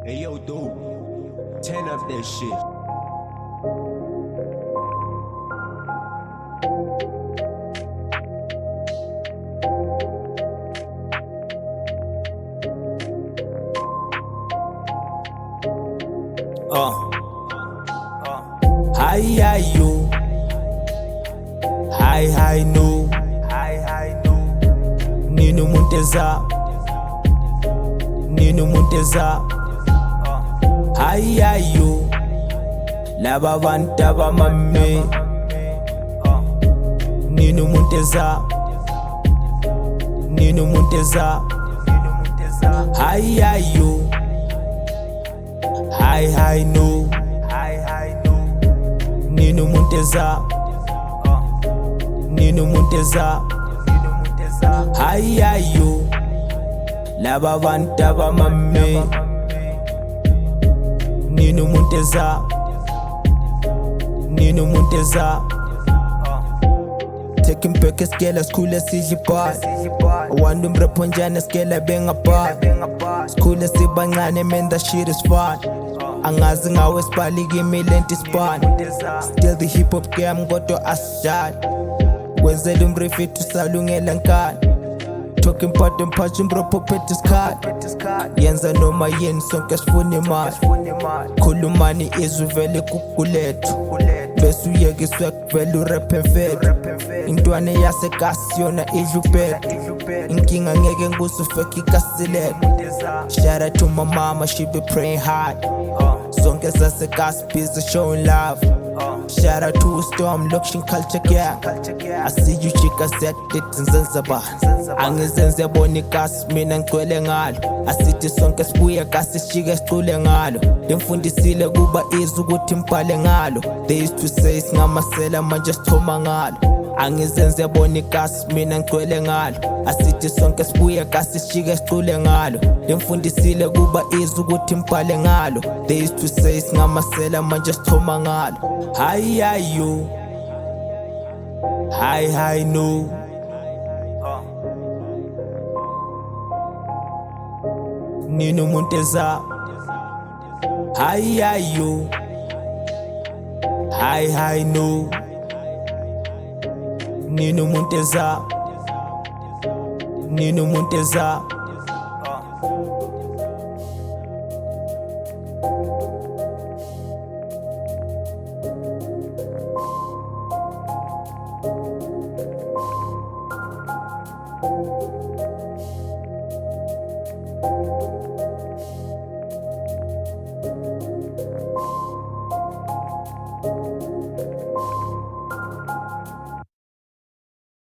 Hey yo, dude, turn up that shit. Hi, hi, you. Hi, hi, no. Nino Monteza. Nino Monteza. Hi, hi, you. Laba vanta ba mame. Nino Monteza. Nino Monteza. Hi, hi, you. Hi, hi, no. Nino Monteza. Nino Monteza. Hi, hi, you. Laba vanta ba mame. Nino Monteza. Nino Monteza. Taking back a scale as cool as CG-Pod. Wandum raponjana scale bang apart. School as Sibangane, man, that shit is fun. Angazi ngawe spali give me lenti span. Still the hip hop game got to asshad. Wenzela umrefit usalungela nkani. Talking part and punching bro puppet is card. Yenza noma yeni sonke sifuna imali. Khulumani izwi vele kukulethu. Bese uyekiswe kuvela urap emfethu. Intwana yasekasi yona idla upethu. Inkinga ngeke ngusufake ikasilethu. Shout out to my mama, she be praying hard. Zonke zasekasi busy showing love. Shout out to Storm, Lokshin Culture Gang. I see you chika set it in Zanzibar. Angizenze boni kasi mina ngcwele ngalo. Asithi sonke sibuye kasi sijike sicule ngalo. Lemfundisile kuba izwi ukuthi mbhale ngalo. They used to say singamasela manje sithoma ngalo. Angizenze boni kasi mina ngcwele ngalo. Asithi sonke sibuye kasi sijike sicule ngalo. Lemfundisile kuba izwi ukuthi mbhale ngalo. They used to say singamasela manje sithoma ngalo. Hi, hi, you. Hi, hi, no. Nino Monteza. Hi, hi, you. Hi, hi, no. Nino Monteza. Nino Monteza.